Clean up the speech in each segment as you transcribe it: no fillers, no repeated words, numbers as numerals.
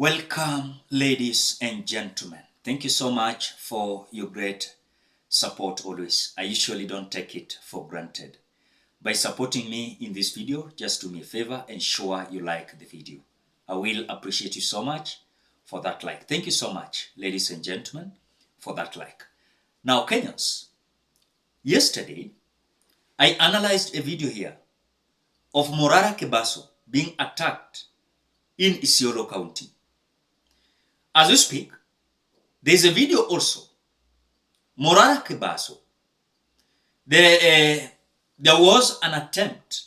Welcome, ladies and gentlemen. Thank you so much for your great support always. I usually don't take it for granted. By supporting me in this video, just do me a favor, ensure you like the video. I will appreciate you so much for that like. Thank you so much, ladies and gentlemen, for that like. Now, Kenyans, yesterday, I analyzed a video here of Morara Keaso being attacked in Isiolo County. As we speak, there is a video also. Morara Keaso. There was an attempt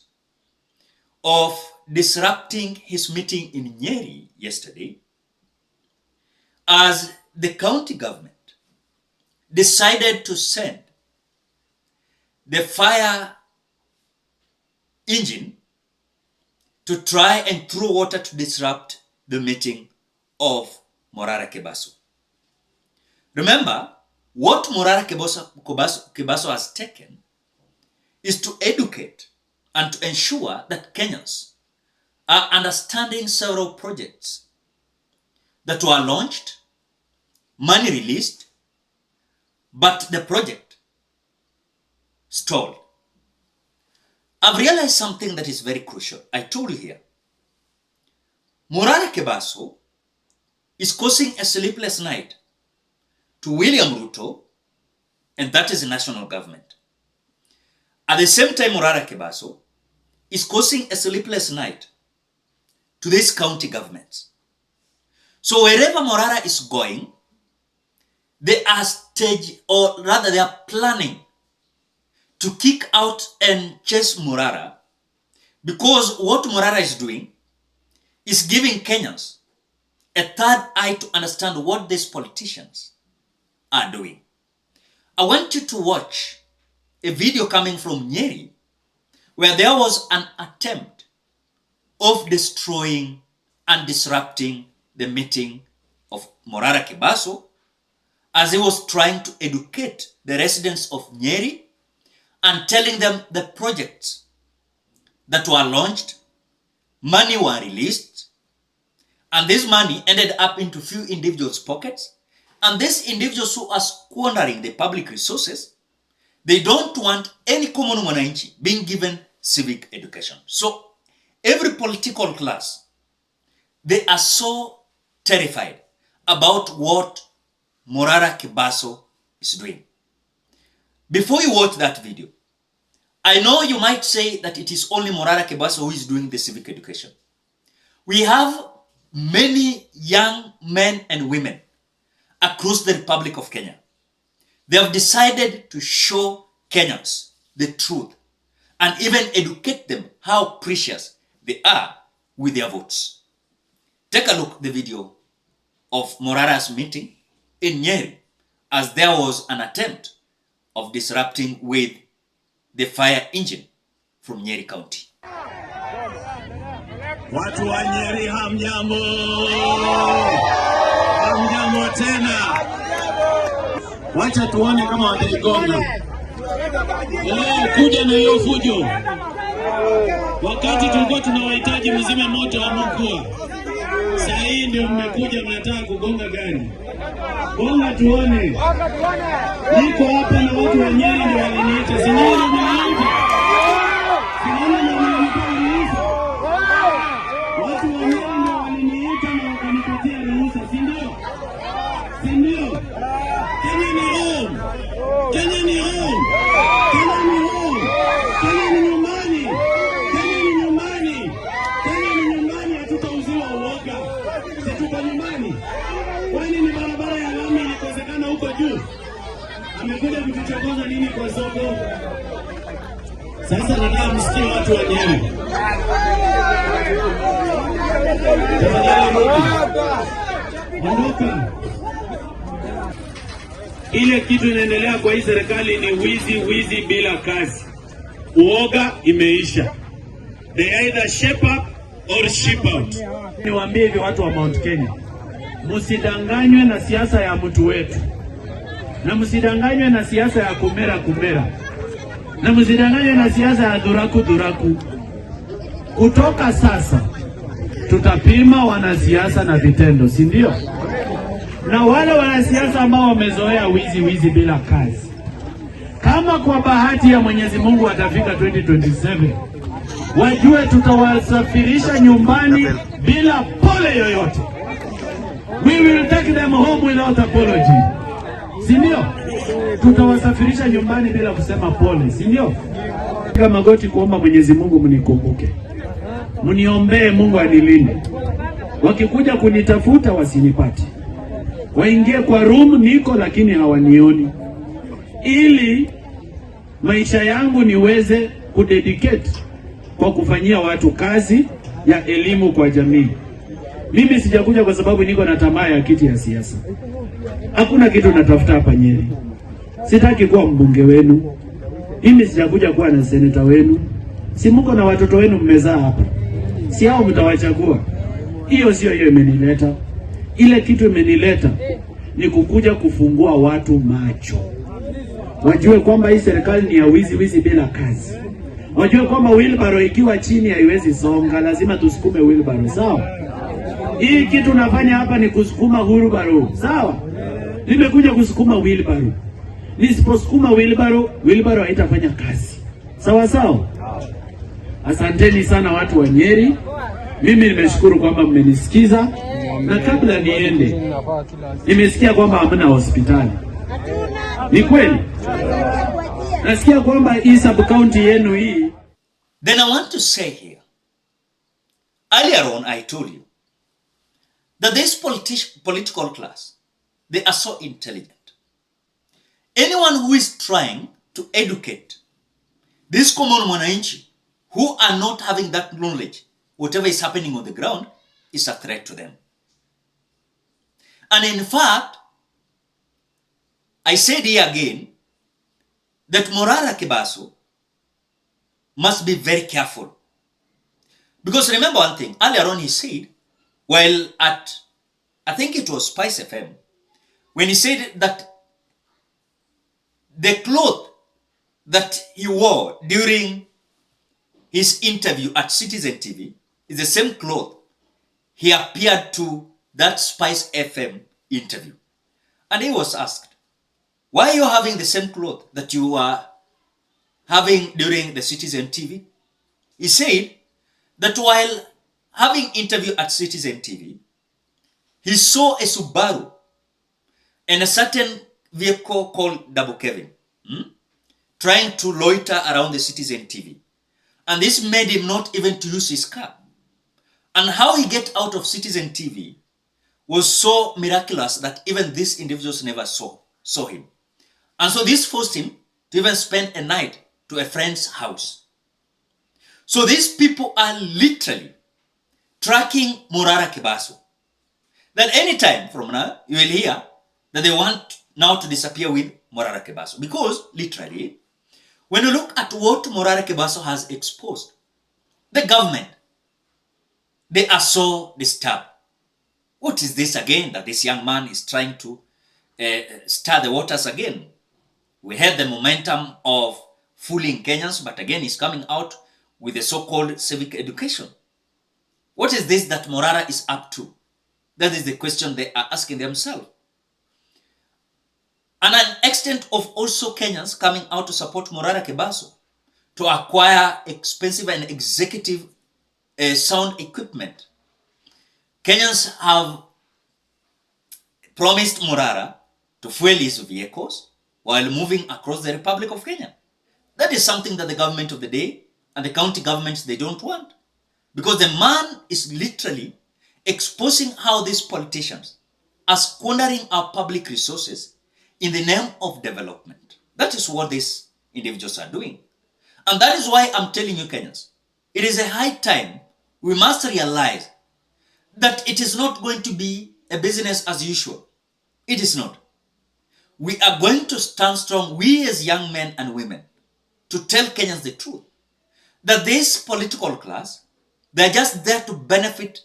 of disrupting his meeting in Nyeri yesterday as the county government decided to send the fire engine to try and throw water to disrupt the meeting of Morara Keaso. Remember, what Morara Keaso has taken is to educate and to ensure that Kenyans are understanding several projects that were launched, money released, but the project stalled. I've realized something that is very crucial. I told you here. Morara Keaso is causing a sleepless night to William Ruto, and that is the national government. At the same time, Morara Keaso is causing a sleepless night to these county governments. So wherever Morara is going, they are they are planning to kick out and chase Morara, because what Morara is doing is giving Kenyans a third eye to understand what these politicians are doing. I want you to watch a video coming from Nyeri where there was an attempt of destroying and disrupting the meeting of Morara Keaso as he was trying to educate the residents of Nyeri and telling them the projects that were launched, money were released, and this money ended up into few individuals' pockets. And these individuals who are squandering the public resources, they don't want any common mwananchi being given civic education. So every political class, they are so terrified about what Morara Keaso is doing. Before you watch that video, I know you might say that it is only Morara Keaso who is doing the civic education. We have many young men and women across the Republic of Kenya. They have decided to show Kenyans the truth and even educate them how precious they are with their votes. Take a look at the video of Morara's meeting in Nyeri as there was an attempt of disrupting with the fire engine from Nyeri County. Watu wa Nyeri hamjambo. Hamjambo tena. Wacha tuone kama wataigonga. Kuja na hiyo fujo. Wakati tulikuwa tunawahitaji mzime moto wa mkoa. Sasa hii ndio mmekuja mnataka kugonga gani? Gonga tuone. Niko hapa na watu wa Nyeri ndio waliniita. Si Nyeri wameniita. Si Nyeri wameniita. Watu wa Nyeri ndio waliniita na wakanipatia ruhusa, si ndio? Si ndio? Kenya ni home. Kenya ni home. Kenya ni home. Kenya ni nyumbani. Kenya ni nyumbani. Kenya ni nyumbani, hatutauziwa uoga. Si tuko nyumbani. Kwani ni barabara ya lami ilikosekana huko juu? Amekuja kutuchokoza nini kwa soko? Sasa nataka msikie watu wa Nyeri. Ondoka. Ile kitu inaendelea kwa hii serikali ni wizi bila kazi. Uoga imeisha. They either shape up or ship out. Niwaambie hivi watu wa Mount Kenya, msidanganywe na siasa ya mtu wetu. Na msidanganywe na siasa ya kumera. Na msidanganywe na siasa ya dhuraku. Kutoka sasa tutapima wanasiasa na vitendo, si ndio? Na wale wanasiasa ambao wamezoea wizi bila kazi, kama kwa bahati ya Mwenyezi Mungu watafika 2027, wajue tutawasafirisha nyumbani bila pole yoyote. We will take them home without apology, si ndio? Tutawasafirisha nyumbani bila kusema pole, si ndio? Kama magoti kuomba Mwenyezi Mungu mnikumbuke, mniombee Mungu anilinde. Wakikuja kunitafuta wasinipate, waingie kwa room niko lakini hawanioni, ili maisha yangu niweze kudedicate kwa kufanyia watu kazi ya elimu kwa jamii. Mimi sijakuja kwa sababu niko na tamaa ya kiti ya siasa. Hakuna kitu natafuta hapa Nyeri. Sitaki kuwa mbunge wenu. Mimi sijakuja kuwa na seneta wenu. Si mko na watoto wenu mmezaa hapa, si hao mtawachagua? Hiyo sio hiyo imenileta. Ile kitu imenileta ni kukuja kufungua watu macho, wajue kwamba hii serikali ni ya wizi bila kazi. Wajue kwamba wheelbarrow ikiwa chini haiwezi songa, lazima tusukume wheelbarrow, sawa? Hii kitu nafanya hapa ni kusukuma wheelbarrow, sawa? Nimekuja kusukuma wheelbarrow. Nisiposukuma wheelbarrow haitafanya kazi, sawa sawa? Asanteni sana watu wa Nyeri. Mimi nimeshukuru kwamba mmenisikiza, na kabla niende, nimesikia kwamba hamna hospitali. Ni kweli? Nasikia kwamba hii sub county yenu hii. Then I want to say here, earlier on I told you that this political class, they are so intelligent. Anyone who is trying to educate this common mwananchi who are not having that knowledge, whatever is happening on the ground is a threat to them. And in fact, I said here again that Morara Keaso must be very careful. Because remember one thing, earlier on he said, while at, I think it was Spice FM, when he said that the cloth that he wore during his interview at Citizen TV is the same cloth he appeared to that Spice FM interview. And he was asked, why are you having the same cloth that you were having during the Citizen TV? He said that while having interview at Citizen TV, he saw a Subaru and a certain vehicle called Double Kevin trying to loiter around the Citizen TV. And this made him not even to use his car. And how he get out of Citizen TV was so miraculous that even these individuals never saw him. And so this forced him to even spend a night to a friend's house. So these people are literally tracking Morara Keaso. That anytime from now, you will hear that they want now to disappear with Morara Keaso. Because literally, when you look at what Morara Keaso has exposed, the government, they are so disturbed. What is this again that this young man is trying to stir the waters again? We had the momentum of fooling Kenyans, but again he's coming out with the so-called civic education. What is this that Morara is up to? That is the question they are asking themselves. And an extent of also Kenyans coming out to support Morara Keaso to acquire expensive and executive sound equipment. Kenyans have promised Morara to fuel his vehicles while moving across the Republic of Kenya. That is something that the government of the day and the county governments, they don't want. Because the man is literally exposing how these politicians are squandering our public resources in the name of development. That is what these individuals are doing. And that is why I'm telling you Kenyans, it is a high time we must realize that it is not going to be a business as usual. It is not. We are going to stand strong, we as young men and women, to tell Kenyans the truth. That this political class, they are just there to benefit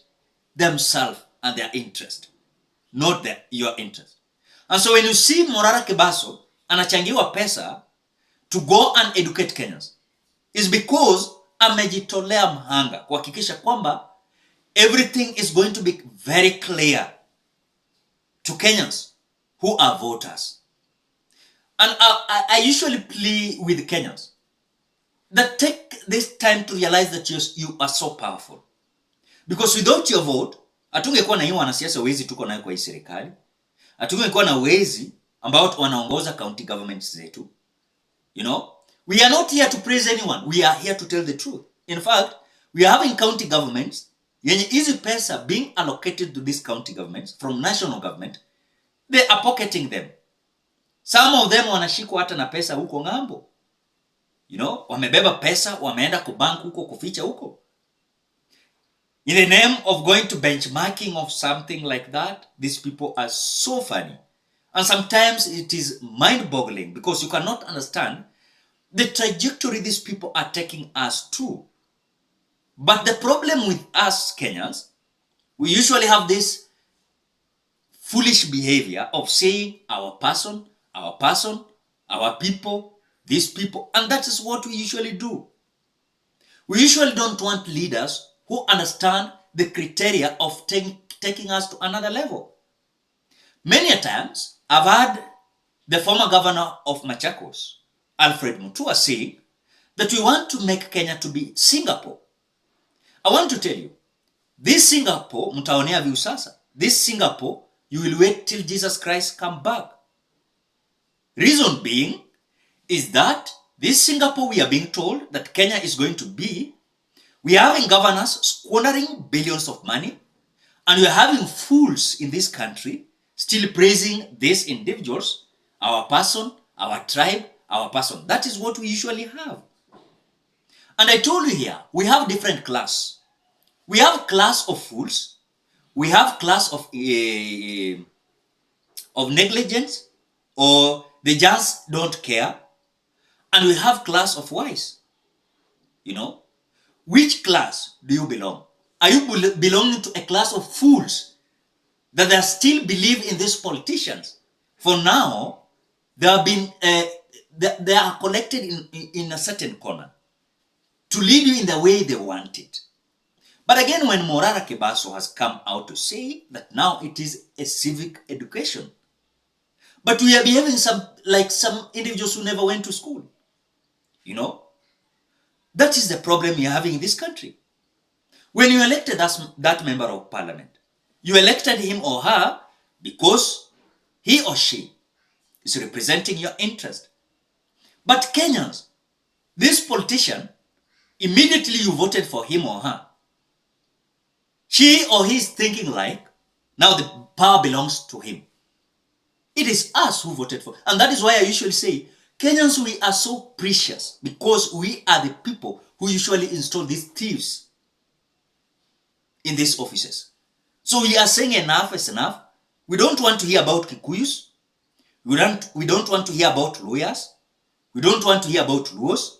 themselves and their interest, not your interest. And so when you see Morara Keaso anachangiwa pesa to go and educate Kenyans, is because amejitolea mhanga kuhakikisha kwamba everything is going to be very clear to Kenyans who are voters. And I usually plea with Kenyans that take this time to realize that you are so powerful. Because without your vote, hatungekuwa na hiyo wanasiasa wezi tuko nayo kwa hii serikali. Hatungekuwa na wezi ambao wanaongoza county governments zetu. You know, we are not here to praise anyone. We are here to tell the truth. In fact, we are having county governments, yenye hizi pesa being allocated to these county governments from national government, they are pocketing them. Some of them wanashikwa hata na pesa huko ngambo. You know, wamebeba pesa, wameenda kubank huko, kuficha huko. In the name of going to benchmarking of something like that, these people are so funny. And sometimes it is mind-boggling because you cannot understand the trajectory these people are taking us to. But the problem with us Kenyans, we usually have this foolish behavior of saying our person, our people, these people, and that is what we usually do. We usually don't want leaders who understand the criteria of taking us to another level. Many a times, I've heard the former governor of Machakos, Alfred Mutua, saying that we want to make Kenya to be Singapore. I want to tell you, this Singapore, mtaonea view sasa, this Singapore, you will wait till Jesus Christ come back. Reason being is that this Singapore we are being told that Kenya is going to be, we are having governors squandering billions of money, and we are having fools in this country still praising these individuals, our person, our tribe, our person. That is what we usually have. And I told you here, we have different class. We have class of fools, we have class of negligence, or they just don't care, and we have class of wise. You know, which class do you belong? Are you belonging to a class of fools that they still believe in these politicians? For now, they have been they are collected in a certain corner to lead you in the way they want it. But again, when Morara Keaso has come out to say that now it is a civic education, but we are behaving like some individuals who never went to school. You know, that is the problem we are having in this country. When you elected that member of parliament, you elected him or her because he or she is representing your interest. But Kenyans, this politician, immediately you voted for him or her, she or he is thinking like, now the power belongs to him. It is us who voted for. And that is why I usually say, Kenyans, we are so precious because we are the people who usually install these thieves in these offices. So we are saying enough is enough. We don't want to hear about Kikuyus. We don't want to hear about lawyers. We don't want to hear about Luos.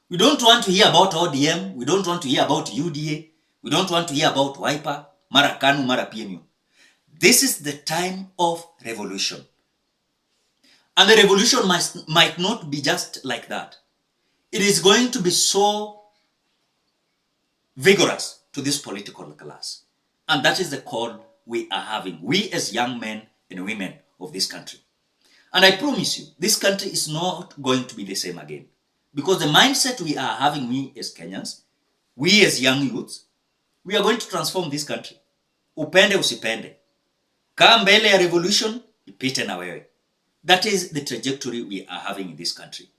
We don't want to hear about ODM. We don't want to hear about UDA. We don't want to hear about Wiper, Mara Kanu, Mara PNU. This is the time of revolution. And the revolution might not be just like that. It is going to be so vigorous to this political class. And that is the call we are having, we as young men and women of this country. And I promise you, this country is not going to be the same again. Because the mindset we are having, we as Kenyans, we as young youths, we are going to transform this country. Upende usipende. Kaa mbele ya revolution, ipite na wewe. That is the trajectory we are having in this country.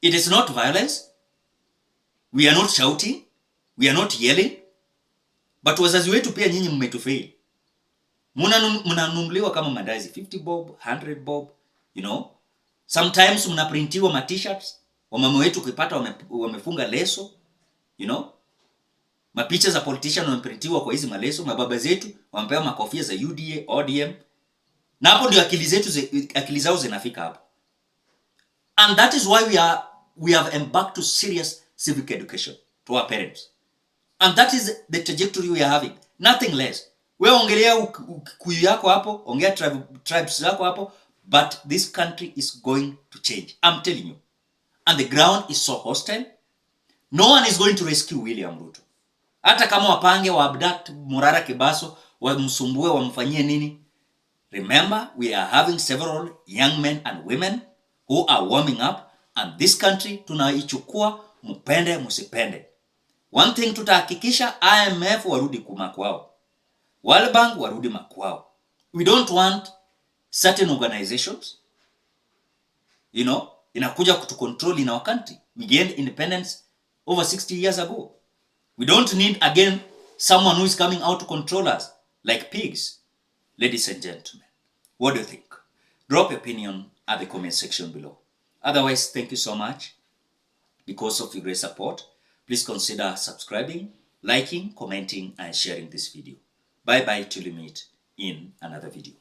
It is not violence. We are not shouting. We are not yelling. But wazazi wetu pia nyinyi mmetufail. Mnanunuliwa kama mandazi 50 bob, 100 bob, you know. Sometimes mnaprintiwa ma t-shirts. Wamama wetu ukipata wamefunga leso, you know. Mapicha za politician wameprintiwa kwa hizi maleso, mababa zetu wamepewa makofia za UDA, ODM. Na hapo ndio akili zao zinafika hapo. And that is why we have embarked to serious civic education to our parents. And that is the trajectory we are having. Nothing less. Wewe ongelea kuyu yako hapo, ongea tribes zako hapo, but this country is going to change. I'm telling you. And the ground is so hostile. No one is going to rescue William Ruto. Hata kama wapange wa abduct Morara Kebaso, wamsumbue, wamfanyie nini, remember we are having several young men and women who are warming up, and this country tunaichukua, mpende musipende. One thing tutahakikisha, IMF warudi makwao, World Bank warudi makwao. We don't want certain organizations, inakuja to control in our country. We gained independence over 60 years ago. We don't need again someone who is coming out to control us like pigs. Ladies and gentlemen, what do you think? Drop your opinion at the comment section below. Otherwise, thank you so much. Because of your great support, please consider subscribing, liking, commenting, and sharing this video. Bye-bye till we meet in another video.